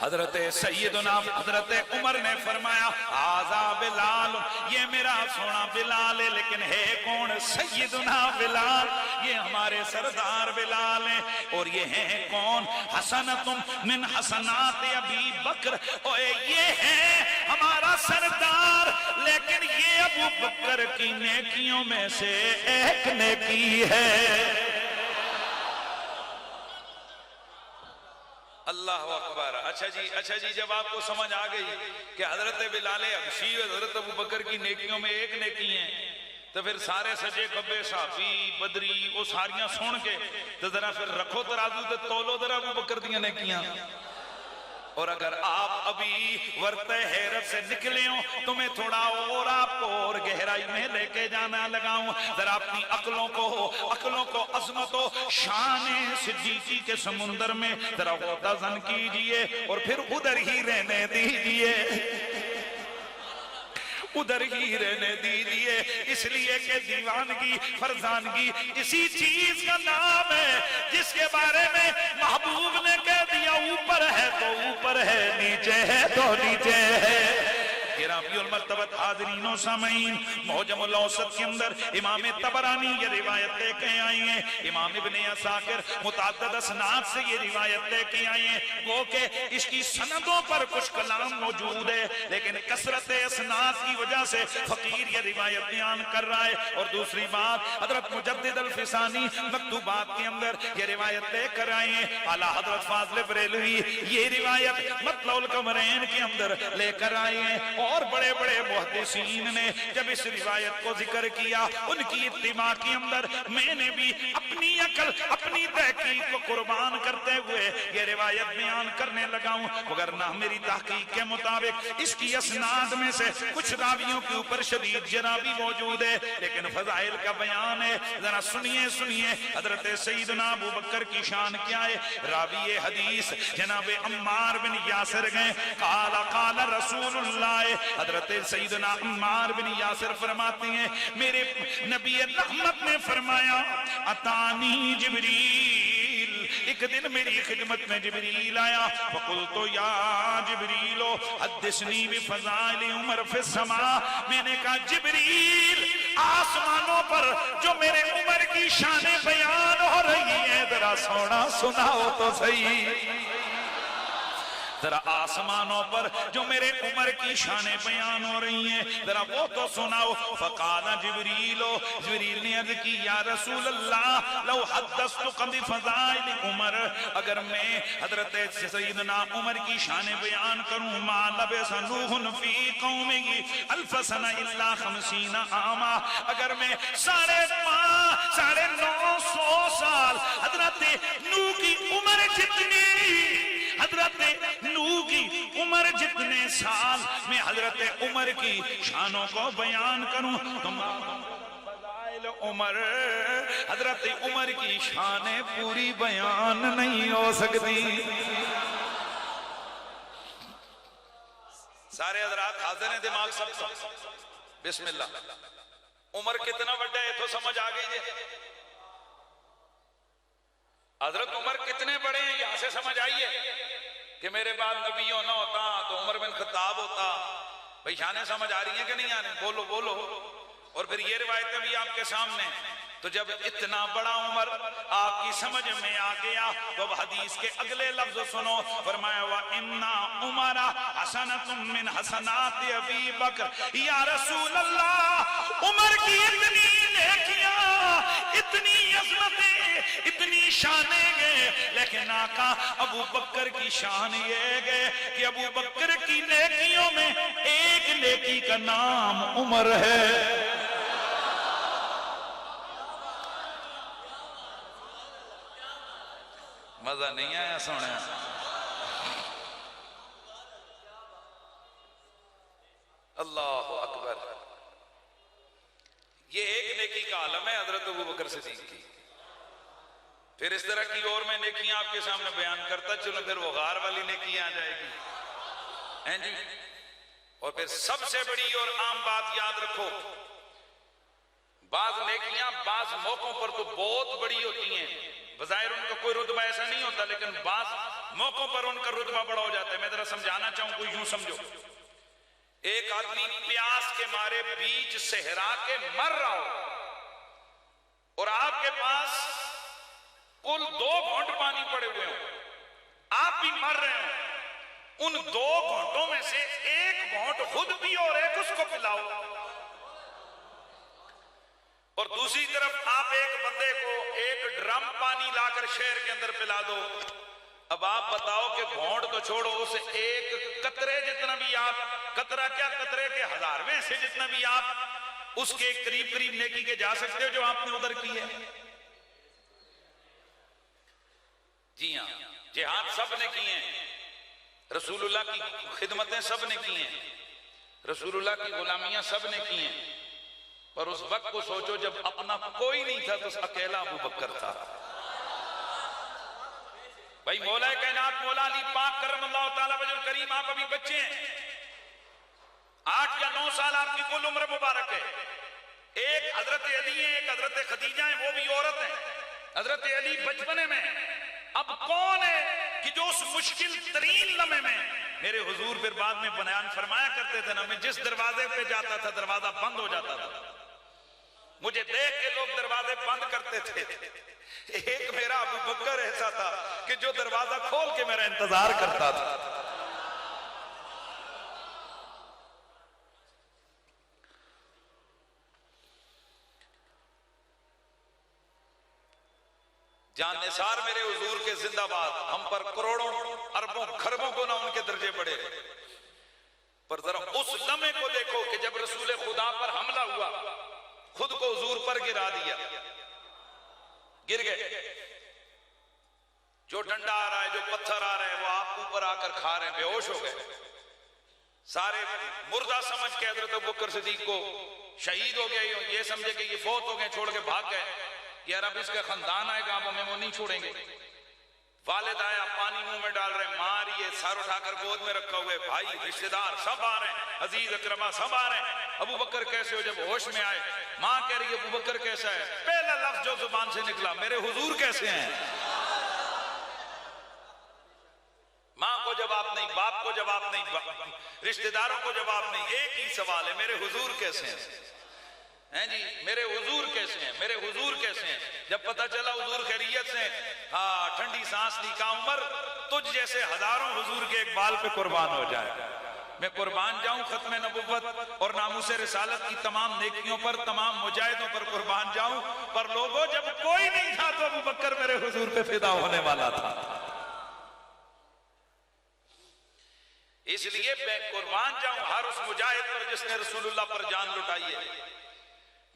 حضرت سیدنا حضرت عمر نے فرمایا آزا بلال، یہ میرا سونا بلال ہے، لیکن ہے کون؟ سیدنا بلال، یہ ہمارے سردار بلال ہیں۔ اور یہ ہیں کون؟ حسنتم من حسنات ابی بکر، یہ ہے ہمارا سردار، لیکن یہ ابو بکر کی نیکیوں میں سے ایک نیکی ہے۔ اللہ اکبر۔ اچھا جی جب آپ کو سمجھ آ گئی کہ حضرت بلال حبشی اور حضرت ابو بکر کی نیکیوں میں ایک نیکی ہیں، تو پھر سارے سجے کبے صحابی بدری وہ ساریاں سن کے تو ذرا پھر رکھو ترازو تے تولو ذرا ابو بکر دیاں نیکیاں۔ اور اگر آپ ابھی ورطہ حیرت سے نکلے ہوں تو میں تھوڑا اور آپ کو اور گہرائی میں لے کے جانا لگاؤں، ذرا اپنی عقلوں کو عظمت و شان صدیقی کے سمندر میں ذرا غوطہ زن کیجئے اور پھر ادھر ہی رہنے دیجئے، ادھر ہی رہنے دیجئے، اس لیے کہ دیوانگی فرزانگی اسی چیز کا نام ہے جس کے بارے میں محبوب نے کہہ دیا اوپر ہے تو اوپر ہے، نیچے ہے تو نیچے ہے۔ گرامی المرتبت حاضرین و سامعین، معجم الاوسط کے اندر امام طبرانی یہ روایت لے کے آئی ہیں، امام ابن عساکر متعدد اسناد سے یہ روایت لے کے آئی ہیں، وہ کہ اس کی سندوں پر کچھ کلام موجود ہے لیکن کثرت اسناد کی وجہ سے فقیر یہ روایت بیان کر رہا ہے۔ اور دوسری بات، حضرت مجدد الفسانی مکتوبات کے اندر یہ روایت لے کر آئے ہیں، اعلیٰ حضرت فاضل بریلوی یہ روایت مطلع القمرین کے اندر لے کر آئے ہیں، اور بڑے بڑے محدثین نے جب اس روایت کو ذکر کیا ان کی اتباع کے اندر میں نے بھی اپنی عقل اپنی تحقیق کو قربان کرتے ہوئے یہ روایت بیان کرنے لگا ہوں، وگرنہ میری تحقیق کے مطابق اس کی اسناد میں سے کچھ راویوں کے اوپر شدید جرابی موجود ہے، لیکن فضائل کا بیان ہے، ذرا سنیے حضرت سیدنا ابو بکر کی شان کیا ہے۔ راوی حدیث جناب عمار بن یاسر گئے، قال رسول اللہ، حضرت سیدنا عمار بن یاسر فرماتے ہیں میرے نبی رحمت نے فرمایا اتانی جبریل، ایک دن میری خدمت میں جبریل آیا، فقلت یا جبریل حدثنی بفضائل عمر فی السماء، میں نے کہا جبریل آسمانوں پر جو میرے عمر کی شانیں بیان ہو رہی ہیں ذرا سونا سناؤ تو صحیح، ذرا آسمانوں پر جو میرے عمر کی شانیں بیان ہو رہی ہیں ذرا وہ تو سناؤ۔ فقال جبریل نے عرض کی یا رسول اللہ لو حدثتک بفضائل عمر، اگر میں حضرت سیدنا عمر کی شانیں بیان کروں، ما لبث نوح فی قومہ الف سنہ الا 50 عاما، اگر میں 950 سال حضرت نوح کی عمر جتنے سال میں حضرت عمر کی شانوں کو بیان کروں، تم فضائل عمر، حضرت عمر کی شانیں پوری بیان نہیں ہو سکتی۔ سارے حضرات حاضر ہیں، دماغ سب بسم اللہ۔ عمر کتنا بڑا ہے تو سمجھ آ گئی ہے۔ حضرت عمر کتنے بڑے ہیں یہاں سے سمجھ آئیے کہ میرے بعد نبیوں نہ ہوتا تو عمر بن خطاب ہوتا. بھئی شانیں سمجھ آ رہی ہیں کہ نہیں آ رہی؟ بولو بولو. اور پھر یہ روایتیں بھی آپ کے سامنے. تو جب اتنا بڑا عمر آپ کی سمجھ میں آ گیا تو اب حدیث کے اگلے لفظ سنو. فرمایا وَإِنَّا عُمَرَ حَسَنَةٌ مِّنْ حَسَنَاتِ أَبِي بَکر. یا رسول اللہ، عمر کی اتنی نیکیاں، اتنی عظمتیں، اتنی شانیں گئے، لیکن آقا ابو بکر کی شان یہ گئے کہ ابو بکر کی نیکیوں میں ایک نیکی کا نام عمر ہے. مزہ نہیں آیا سونے؟ اللہ اکبر. یہ ایک نیکی کا عالم ہے حضرت ابو بکر صدیق کی. پھر اس طرح کی اور میں نیکیاں آپ کے سامنے بیان کرتا چلو، پھر وہ غار والی نیکی آ جائے گی ہیں جی. اور پھر سب سے بڑی اور عام بات یاد رکھو، بعض نیکیاں بعض موقعوں پر تو بہت بڑی ہوتی ہیں، بظاہر ان کا کوئی رتبہ ایسا نہیں ہوتا، لیکن بعض موقعوں پر ان کا رتبہ بڑا ہو جاتا ہے. میں ذرا سمجھانا چاہوں، کوئی یوں سمجھو، ایک آدمی پیاس کے مارے بیچ صحرا کے مر رہا ہو اور آپ کے پاس کل 2 گھونٹ پانی پڑے ہوئے ہوں، آپ بھی مر رہے ہوں، ان 2 گھونٹوں میں سے ایک گھونٹ خود بھی اور ایک اس کو پلاؤ، اور دوسری طرف آپ ایک بندے کو ایک ڈرم پانی لا کر شہر کے اندر پلا دو. اب آپ بتاؤ کہ گھونٹ تو چھوڑو، اسے ایک قطرے جتنا بھی آپ، قطرہ کیا قطرے کے 1000ویں سے جتنا بھی آپ اس کے قریب قریب نیکی کے جا سکتے ہو جو آپ نے ادھر کی ہے. جی ہاں، جہاد سب نے کی ہیں، رسول اللہ کی خدمتیں سب نے کی ہیں، رسول اللہ کی غلامیاں سب نے کی ہیں، پر اس وقت کو سوچو جب اپنا کوئی نہیں تھا تو اکیلا ابو بکر تھا. بھائی مولا کائنات مولا علی پاک کرم اللہ تعالیٰ وجہ کریم، آپ ابھی بچے ہیں، 8 یا 9 سال آپ کی کل عمر مبارک ہے. ایک حضرت علی ہیں، ایک حضرت خدیجہ ہیں، وہ بھی عورت ہیں. حضرت علی بچپنے میں، اب کون ہے کہ جو اس مشکل ترین لمحے میں، میرے حضور پھر بعد میں بیان فرمایا کرتے تھے نا، میں جس دروازے پہ جاتا تھا دروازہ بند ہو جاتا تھا، مجھے دیکھ کے لوگ دروازے بند کرتے تھے. ایک میرا ابو بکر ایسا تھا کہ جو دروازہ کھول کے میرا انتظار کرتا تھا. جان نثار میرے حضور کے زندہ باد. ہم پر کروڑوں اربوں خربوں کو نہ ان کے درجے بڑھے، پر ذرا اس لمحے کو دیکھو کہ جب رسول خدا پر حملہ ہوا، خود کو حضور پر گرا دیا، گر گئے. جو ڈنڈا آ رہا ہے، جو پتھر آ رہے ہیں، وہ آپ اوپر آ کر کھا رہے ہیں، بے ہوش ہو گئے. سارے مردہ سمجھ کے حضرت ابوبکر صدیق کو شہید ہو گئے، یہ سمجھے کہ یہ فوت ہو گئے، چھوڑ کے بھاگ گئے. یار اب اس کا خاندان آئے گا، اب ہمیں وہ نہیں چھوڑیں گے. والد آیا، پانی منہ میں ڈال رہے ہیں، ماں رہی ہے، سر اٹھا کر گود میں رکھا ہوئے، بھائی رشتہ دار سب آ رہے ہیں، عزیز اکرما سب آ رہے ہیں. ابو بکر کیسے ہو؟ جب ہوش میں آئے، ماں کہہ رہی ہے ابو بکر کیسا ہے؟ پہلا لفظ جو زبان سے نکلا، میرے حضور کیسے ہیں. ماں کو جواب نہیں، باپ کو جواب نہیں، رشتہ داروں کو جواب نہیں، ایک ہی سوال ہے، میرے حضور کیسے ہیں جی، میرے حضور کیسے ہیں، میرے حضور کیسے ہیں. جب پتہ چلا حضور خیریت سے، ہاں ٹھنڈی سانس لی، کہا عمر تجھ جیسے ہزاروں حضور کے ایک بال پہ قربان ہو جائے، میں قربان جاؤں ختم نبوت اور ناموس رسالت کی تمام نیکیوں پر، تمام مجاہدوں پر قربان جاؤں. پر لوگوں جب کوئی نہیں تھا تو ابو بکر میرے حضور پہ فدا ہونے والا تھا. اس لیے میں قربان جاؤں ہر اس مجاہد پر جس نے رسول اللہ پر جان لٹائی ہے.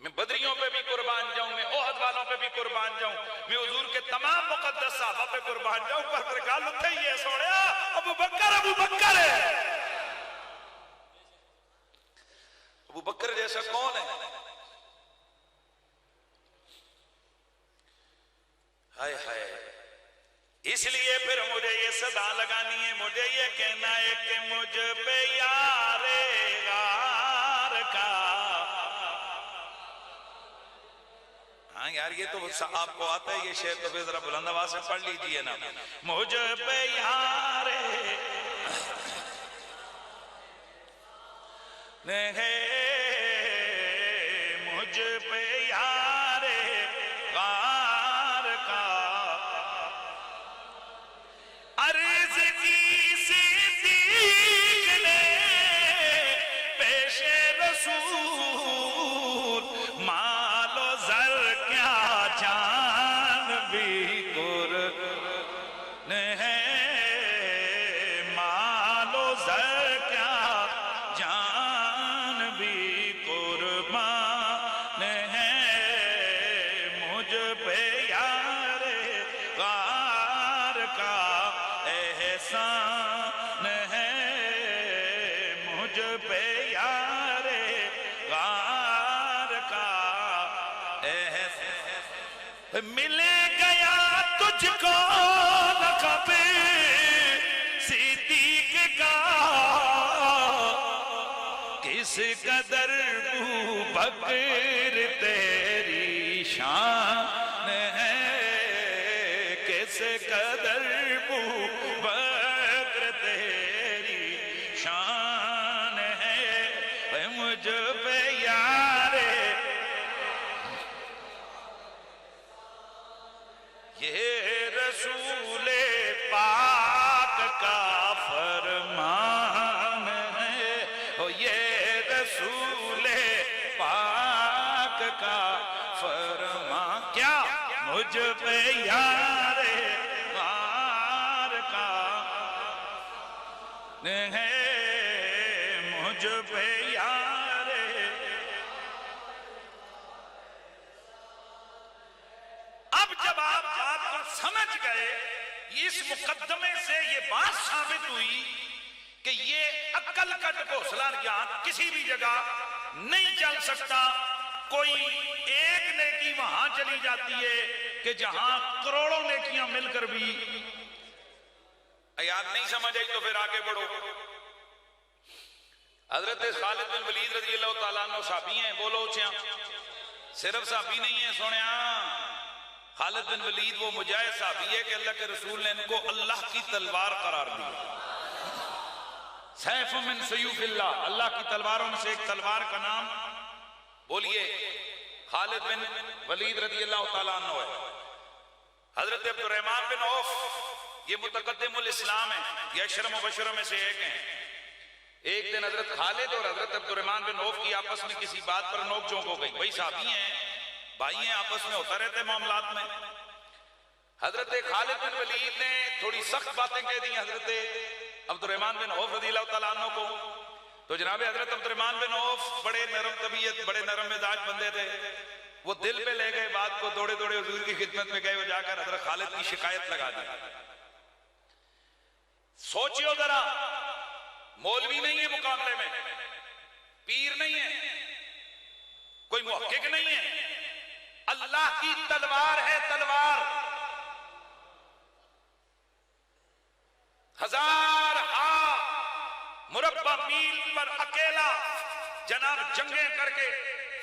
میں بدریوں پہ بھی قربان جاؤں، میں احد والوں پہ بھی قربان جاؤں، میں حضور کے تمام مقدس صحابہ پہ قربان جاؤں. پر گل اتھے ہی ہے سوڑیا، ابو بکر ہے. ابو بکر جیسا کون ہے؟ ہائے ہائے. اس لیے پھر مجھے یہ صدا لگانی ہے، مجھے یہ کہنا ہے کہ مجھ پہ یار غار کا. ہاں یار یہ تو آپ کو آتا ہے یہ شعر، تو پھر ذرا بلند آواز سے پڑھ لیجئے نا. مجھ پہ یار مجھ پہ یار غار کا عرض کی صدیق نے پیش رسول، مال و زر کیا جان بھی قربان ہے، مال و زر کیا جان بھی قربان ہے. مجھ پہ یار غار کا احسان ہے، مجھ پہ یار غار کا احسان. مل گیا تجھ کو لقب صدیق کا، کس قدر ابوبکر تیری شان ہے، کس قدر ابوبکر تیری شان ہے. مجھ پہ یار یہ رسول پاک کا فرمان ہے، یہ رسول پاک کا فرمان. کیا مجھ پہ یار غار کا ہے، مجھ پہ یار. اب جب آپ بات کو سمجھ گئے، اس مقدمے سے یہ بات ثابت ہوئی کہ یہ عقل کا ڈھکوسلا گیان کسی بھی جگہ نہیں چل سکتا. کوئی ایک نیکی وہاں چلی جاتی ہے کہ جہاں کروڑوں نیکیاں مل کر بھی. یاد نہیں سمجھ آئی تو پھر آگے بڑھو. حضرت خالد بن ولید رضی اللہ تعالیٰ عنہ صحابی ہیں، بولو اچھا. صرف صحابی نہیں ہیں، سنیا. خالد بن ولید وہ مجاہد صحابی ہے کہ اللہ کے رسول نے ان کو اللہ کی تلوار قرار دی. سیف من سیوف اللہ، اللہ کی تلواروں میں سے ایک تلوار کا نام بولیے خالد بن ولید رضی اللہ تعالیٰ عنہ ہے. حضرت عبد الرحمن بن عوف یہ متقدم الاسلام ہے، یہ 10 مبشروں میں سے ایک ہیں. ایک دن حضرت خالد اور حضرت عبد الرحمن بن عوف کی آپس میں کسی بات پر نوک جھونک ہو گئی. بھائی صحابی ہیں، بھائی ہیں، آپس میں ہوتا رہتے معاملات میں. حضرت خالد بن ولید نے تھوڑی سخت باتیں کہہ دی حضرت عبد الرحمن بن عوف رضی اللہ تعالیٰ عنہ کو. تو جناب حضرت عبد الرحمن بن عوف بڑے نرم طبیعت، بڑے نرم مزاج بندے تھے. وہ دل پہ لے گئے بات کو، دوڑے دوڑے حضور کی خدمت میں گئے، وہ جا کر حضرت خالد کی شکایت لگا دی. سوچیو ذرا، مولوی نہیں ہے مقابلے میں، پیر نہیں ہے، کوئی محقق نہیں ہے، اللہ کی تلوار ہے. تلوار 1000 مربع میل پر اکیلا جناب جنگیں کر کے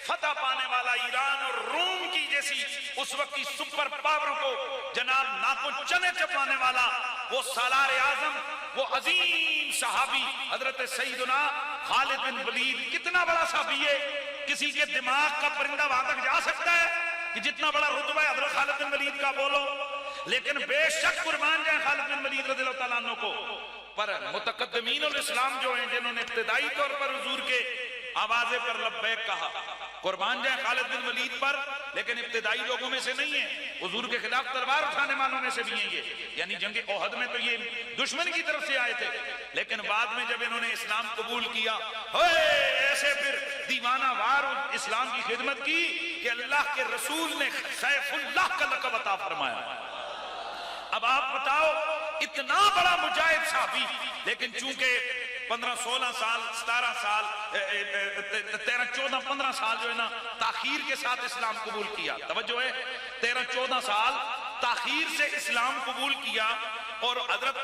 فتح پانے والا، ایران اور روم کی جیسی اس وقت کی سپر پاوروں کو جناب ناکو چنے چپانے والا، وہ سالار اعظم، وہ عظیم صحابی حضرت سیدنا خالد بن ولید. کتنا بڑا صحابی ہے، کسی کے دماغ کا پرندہ وہاں تک جا سکتا ہے کہ جتنا بڑا رتبہ ہے حضرت خالد بن ولید کا، بولو. لیکن بے شک قربان جائیں خالد بن ولید رضی اللہ تعالیٰ عنہ کو. پر متقدمین الاسلام جو ہیں، جنہوں نے ابتدائی طور پر حضور کے آوازے پر لبیک کہا، قربان جائیں خالد بن ولید پر، لیکن ابتدائی لوگوں میں سے نہیں ہیں، حضور کے خلاف تلوار اٹھانے والوں میں سے بھی ہیں یہ. یعنی جنگ احد میں تو یہ دشمن کی طرف سے آئے تھے، لیکن بعد میں جب انہوں نے اسلام قبول کیا، ایسے پھر دیوانہ وار اسلام کی خدمت کی کہ اللہ کے رسول نے سیف اللہ کا لقب عطا فرمایا. اب آپ بتاؤ، اتنا بڑا مجاہد صحابی، لیکن چونکہ 15-16 سال 17 سال 13-14-15 سال جو ہے نا تاخیر کے ساتھ اسلام قبول کیا. توجہ ہے، 13-14 سال تاخیر سے اسلام قبول کیا. اور حضرت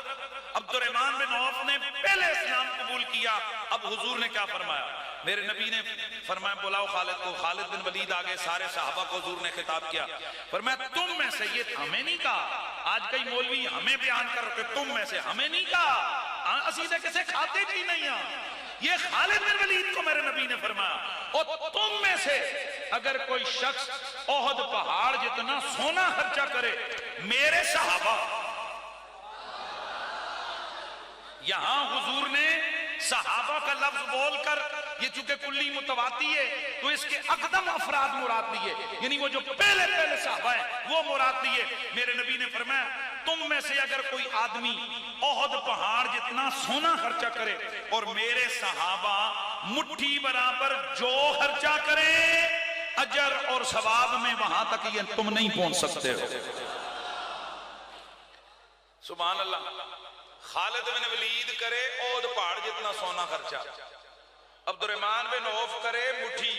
عبد الرحمن بن عوف نے پہلے اسلام قبول کیا. اب حضور نے کیا فرمایا؟ میرے نبی نے فرمایا بلاؤ خالد کو. خالد بن ولید آگے, سارے صحابہ کو حضور نے خطاب کیا, فرمایا تم میں سے, یہ ہمیں نہیں کہا. آج کئی مولوی ہمیں بیان کر رہے تم میں سے, ہمیں نہیں کہا, اسیدے کسے کھاتے جی نہیں ہیں. یہ خالد بن ولید کو میرے نبی نے فرمایا, اور تم میں سے اگر کوئی شخص احد پہاڑ جتنا سونا خرچہ کرے میرے صحابہ. یہاں حضور نے صحابہ کا لفظ بول کر, یہ چونکہ کلی متواتی ہے تو اس کے اقدم افراد مراد لیے, یعنی وہ جو پہلے صحابہ ہیں وہ مراد لیے. میرے نبی نے فرمایا تم میں سے اگر کوئی آدمی احد پہاڑ جتنا سونا خرچہ کرے اور میرے صحابہ مٹھی برابر جو خرچہ کرے, اجر اور ثواب میں وہاں تک یہ تم نہیں پہنچ سکتے ہو. سبحان اللہ. خالد بن ولید کرے احد پہاڑ جتنا سونا خرچہ, عبد الرحمن بن عوف کرے مٹھی.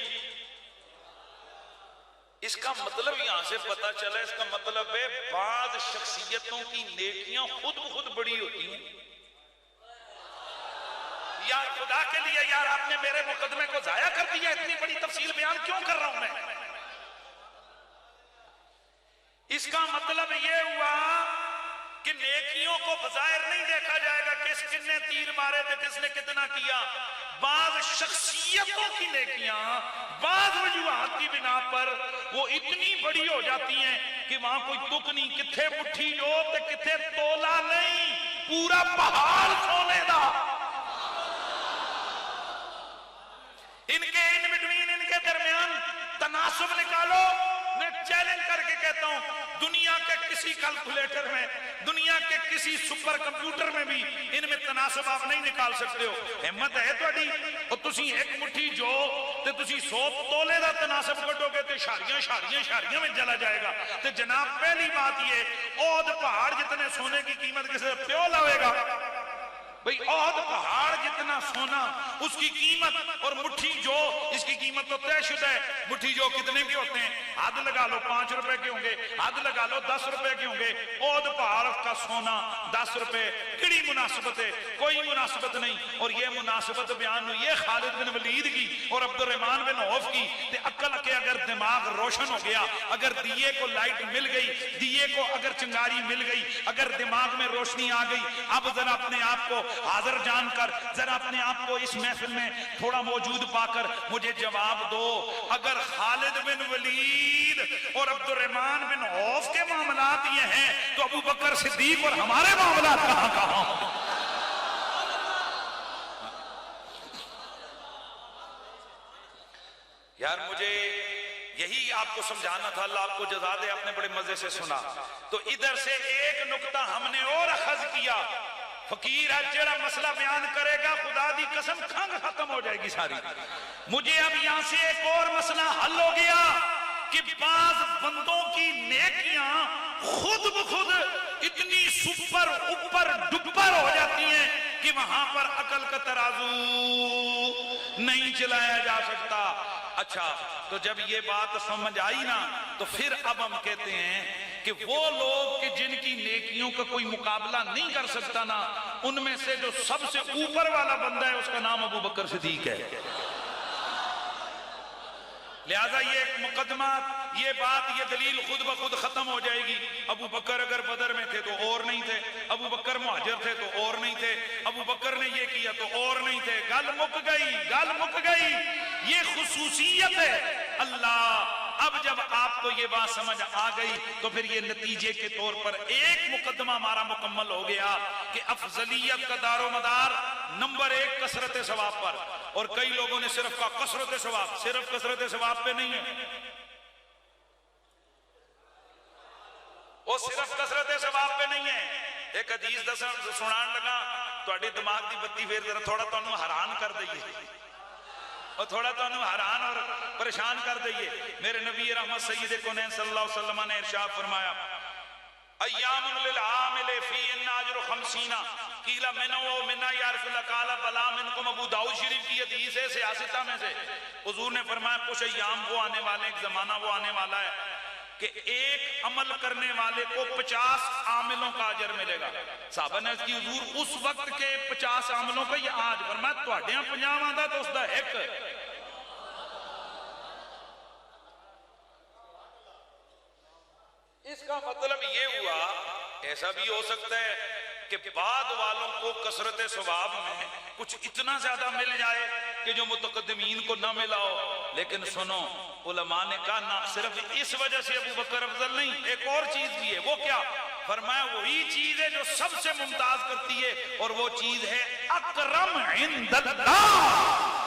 اس کا مطلب یہاں سے پتا چلا, اس کا مطلب ہے بعض شخصیتوں کی نیکیاں خود بخود بڑی ہوتی ہیں. یار خدا کے لیے یار آپ نے میرے مقدمے کو ضائع کر دیا, اتنی بڑی تفصیل بیان کیوں کر رہا ہوں میں. اس کا مطلب یہ ہوا کہ نیکیوں کو بظاہر نہیں دیکھا جائے گا کس نے تیر مارے تھے, کس نے کتنا کیا. بعض شخصیتوں کی نیکیاں بعض وجوہات کی بنا پر وہ اتنی بڑی ہو جاتی ہیں کہ وہاں کوئی تک نہیں, کتھے مٹھی جو تے کتھے تولا نہیں, پورا پہاڑ سونے دا. ان کے ان بٹوین, ان کے درمیان تناسب نکالو. میں چیلنج کر کے کہتا ہوں دنیا کے کسی کیلکولیٹر میں, دنیا کے کسی سپر کمپیوٹر میں بھی ان میں تناسب آپ نہیں نکال سکتے ہو. ہمت ہے تہاڈی اور تسی ایک مٹھی جو تے تسی 100 تولے دا تناسب کٹو گے تے شاریاں میں چلا جائے گا. تے جناب پہلی بات یہ احد پہاڑ جتنے سونے کی قیمت کسے پیو لاوے گا بھئی. احد پہاڑ جتنا سونا اس کی قیمت اور مٹھی جو اس کی قیمت تو طے شدہ ہے. مٹھی جو کتنے کے ہوتے ہیں, حد لگا لو 5 روپے کے ہوں گے, حد لگا لو 10 روپے کے ہوں گے. احد پہاڑ کا سونا 10 روپے, کڑی مناسبت ہے, کوئی مناسبت نہیں. اور یہ مناسبت بیان ہوئی ہے خالد بن ولید کی اور عبد الرحمن بن عوف کی. تے عقل کے اگر دماغ روشن ہو گیا, اگر دیے کو لائٹ مل گئی, دیے کو اگر چنگاری مل گئی, اگر دماغ میں روشنی آ گئی, اب ذرا اپنے آپ کو حاضر جان کر, ذرا اپنے آپ کو اس محفل میں تھوڑا موجود پا کر مجھے جواب دو. اگر خالد بن ولید اور عبد الرحمن بن عوف کے معاملات یہ ہیں تو ابو بکر صدیق اور ہمارے معاملات کہاں ہوں. یار مجھے یہی آپ کو سمجھانا تھا, اللہ آپ کو جزا دے, آپ نے بڑے مزے سے سنا. تو ادھر سے ایک نکتہ ہم نے اور اخذ کیا, فقیر ہے جڑا مسئلہ بیان کرے گا خدا دی قسم کھنگ ختم ہو جائے گی ساری. مجھے اب یہاں سے ایک اور مسئلہ حل ہو گیا کہ بعض بندوں کی نیکیاں خود بخود اتنی سپر اوپر ڈپر ہو جاتی ہیں کہ وہاں پر عقل کا ترازو نہیں چلایا جا سکتا. اچھا تو جب یہ بات سمجھ آئی نا تو پھر اب ہم کہتے ہیں کہ وہ لوگ کہ جن کی نیکیوں کا کوئی مقابلہ نہیں کر سکتا نا, ان میں سے جو سب سے اوپر والا بندہ ہے اس کا نام ابو بکر صدیق ہے. لہذا یہ ایک مقدمہ, یہ بات, یہ دلیل خود بخود ختم ہو جائے گی. ابو بکر اگر بدر میں تھے تو اور نہیں تھے, ابو بکر مہاجر تھے تو اور نہیں تھے, ابو بکر نے یہ کیا تو اور نہیں تھے. گل مک گئی, گل مک گئی. یہ خصوصیت ہے اللہ. اب جب آپ کو یہ بات سمجھ آ گئی تو پھر یہ نتیجے کے طور پر ایک مقدمہ ہمارا مکمل ہو گیا کہ افضلیت کا دار و مدار نمبر 1 کثرت ثواب پر. اور کئی لوگوں نے صرف کہا کثرت ثواب, صرف کثرت ثواب پہ نہیں ہے, وہ صرف کثرت ثواب پہ نہیں ہے. ایک حدیث سنان لگا, تہاڈی دماغ دی بتی پھر ذرا تھوڑا تانوں حیران کر دئیے, اور تھوڑا تانوں حیران اور پریشان کر دئیے. میرے نبی رحمت سید کونین صلی اللہ علیہ وسلم نے ارشاد فرمایا ایام للعامل فی اجر 50 قیل من و منا یا رسول اللہ قال بلا منکم. ابو داؤد شریف کی حدیث ہے سیاستہ میں سے. حضور نے فرمایا کچھ ایام وہ آنے والے, ایک زمانہ وہ آنے والا ہے کہ ایک عمل کرنے والے کو 50 عاملوں کا اجر ملے گا. صحابہ نے اس کی حضور اس وقت کے 50 عاملوں کا یہ آج فرمایا تواڈیاں 50 آندا تو اس دا ایک. کا مطلب یہ ہوا ایسا بھی ہو سکتا ہے کہ بعد والوں کو کثرت ثواب میں کچھ اتنا زیادہ مل جائے کہ جو متقدمین کو نہ ملا ہو. لیکن سنو علماء نے کہا نہ صرف اس وجہ سے ابو بکر افضل نہیں، ایک اور چیز بھی ہے. وہ کیا؟ فرمایا وہی چیز ہے جو سب سے ممتاز کرتی ہے، اور وہ چیز ہے اکرم عند اللہ.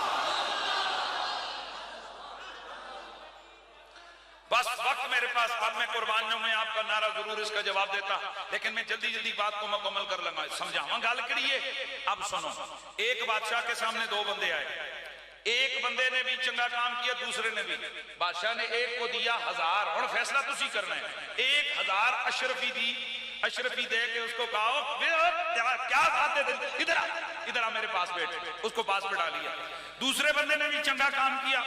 بس وقت میرے پاس اب میں قربان جاؤں، میں آپ کا نعرہ ضرور اس کا جواب دیتا، لیکن میں جلدی جلدی بات کو مکمل کر لوں گا. سمجھاواں گل کریے. اب سنو، ایک بادشاہ کے سامنے دو بندے آئے. ایک بندے نے بھی چنگا کام کیا، دوسرے نے بھی. بادشاہ نے ایک کو دیا 1000، اور فیصلہ تسی کرنا ہے. 1000 اشرفی دی، اشرفی دے کے اس کو کہا کیا بات ہے، ادھر آ میرے پاس بیٹھ. اس کو پاس بٹھا لیا. دوسرے بندے نے بھی چنگا کام کیا.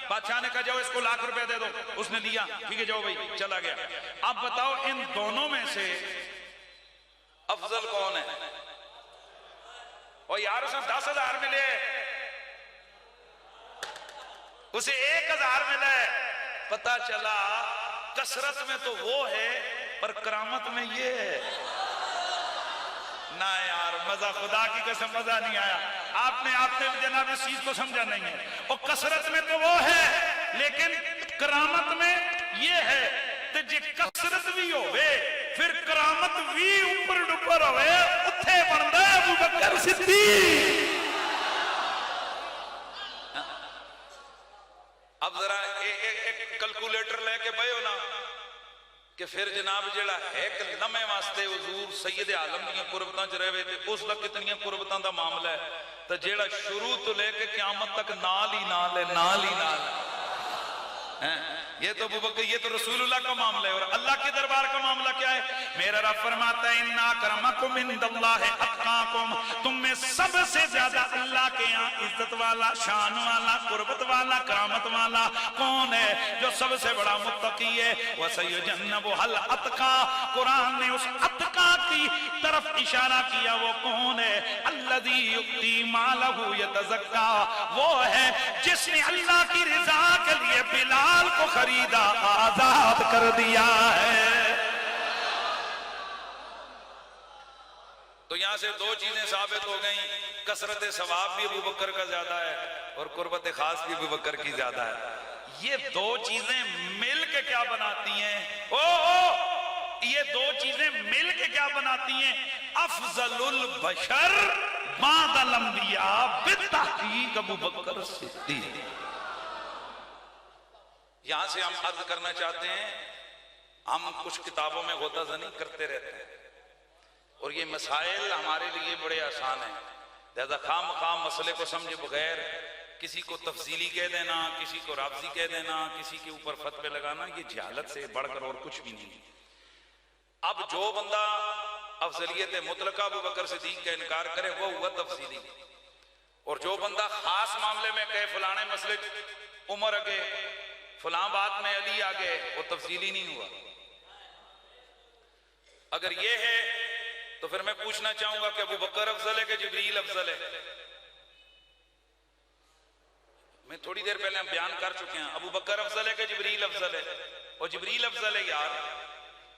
بادشاہ نے کہا جاؤ اس کو ₹1,00,000 دے دو. اس نے دیا، ٹھیک ہے جاؤ بھائی، چلا گیا. اب بتاؤ ان دونوں میں سے افضل کون ہے؟ اور یار اسے 10,000 ملے، اسے 1,000 ملے. پتا چلا کثرت میں تو وہ ہے پر کرامت میں یہ ہے. نہ یار مزہ، خدا کی قسم مزہ نہیں آیا. آپ نے جناب اس چیز کو سمجھا نہیں ہے. اور کثرت میں تو وہ ہے لیکن کرامت میں یہ ہے. تو جی کثرت بھی ہوئے پھر کرامت بھی اوپر ڈپر ہوئے، اتھے بندہ ابو بکر صدیق. اب ذرا ایک کلکولیٹر لے کے بھائی ہونا کہ پھر جناب جڑا ایک لمحے واسطے حضور سید عالم دیاں قربتاں چ رہے تھے، اس دا کتنیاں قربتاں دا معاملہ ہے. تو جڑا شروع تو لے کے قیامت تک نال ہی نال ہے، نال ہی نال. یہ تو ابو بکر، یہ تو رسول اللہ کا معاملہ ہے. اور اللہ کے دربار کا معاملہ کیا ہے؟ میرا رب فرماتا ہے ان اکرمکم عند اللہ اتقاکم، تم میں سب سے زیادہ اللہ کے یہاں عزت والا، شان والا، قربت والا، کرامت والا کون ہے؟ جو سب سے بڑا متقی ہے. وَسَيُجَنَّبُهَا الْأَتْقَى، قرآن نے اس اتقا کی طرف اشارہ کیا. وہ کون ہے؟ الَّذِي يُؤْتِي مَالَهُ يَتَزَكَّى، وہ ہے جس نے اللہ کی رضا کے لیے بلال کو خریدا، آزاد کر دیا ہے. تو یہاں سے دو چیزیں ثابت ہو گئیں، کثرت ثواب بھی ابو بکر کا زیادہ ہے اور قربت خاص بھی ابو بکر کی زیادہ ہے. یہ دو چیزیں مل کے کیا بناتی ہیں؟ یہ دو چیزیں مل کے کیا بناتی ہیں؟ افضل البشر بعد الانبیاء بالتحقیق ابو بکر صدیق. یہاں سے ہم عرض کرنا چاہتے ہیں، ہم کچھ کتابوں میں غوطہ زنی کرتے رہتے ہیں اور یہ مسائل ہمارے لیے بڑے آسان ہیں. لہذا خام خام مسئلے کو سمجھے بغیر کسی کو تفصیلی کہہ دینا، کسی کو رافضی کہہ دینا، کسی کے اوپر فتوے لگانا، یہ جہالت سے بڑھ کر اور کچھ بھی نہیں. اب جو بندہ افضلیت مطلقہ ابو بکر صدیق کا انکار کرے وہ ہوا تفصیلی، اور جو بندہ خاص معاملے میں کہے فلانے مسئلے عمر آگے، فلاں بات میں علی آگے، وہ تفصیلی نہیں ہوا. اگر یہ ہے تو پھر میں پوچھنا چاہوں گا کہ ابو بکر افضل ہے کہ جبریل افضل ہے؟ میں تھوڑی دیر پہلے ہم بیان کر چکے ہیں، ابو بکر افضل ہے کہ جبریل افضل ہے؟ اور جبریل افضل ہے. یار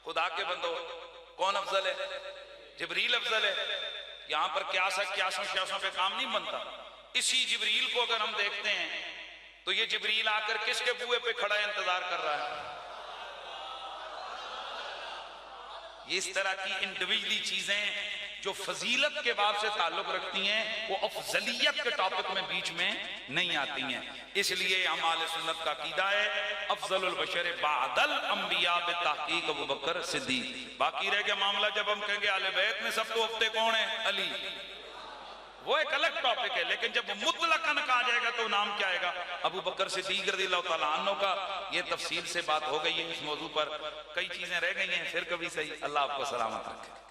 خدا کے بندو، کون افضل ہے؟ جبریل افضل ہے. یہاں پر قیاسوں شیاسوں پہ کام نہیں بنتا. اسی جبریل کو اگر ہم دیکھتے ہیں تو یہ جبریل آ کر کس کے بوئے پہ کھڑا ہے، انتظار کر رہا ہے. یہ اس طرح کی انڈیویجلی چیزیں جو فضیلت کے باب سے تعلق رکھتی ہیں وہ افضلیت کے ٹاپک میں بیچ میں نہیں آتی ہیں. اس لیے ہم اہل سنت کا عقیدہ ہے افضل البشر بعد الانبیاء بتحقیق ابو بکر صدیق. باقی رہ گیا معاملہ جب ہم کہیں گے اہل بیت میں سب تو ہفتے کون ہیں؟ علی، وہ ایک الگ ٹاپک ہے. لیکن جب مطلقاً کہا جائے گا تو نام کیا آئے گا؟ ابو بکر صدیق رضی اللہ تعالیٰ عنہ کا. یہ تفصیل سے بات ہو گئی ہے اس موضوع پر، کئی چیزیں رہ گئی ہیں، پھر کبھی صحیح. اللہ آپ کو سلامت رکھے.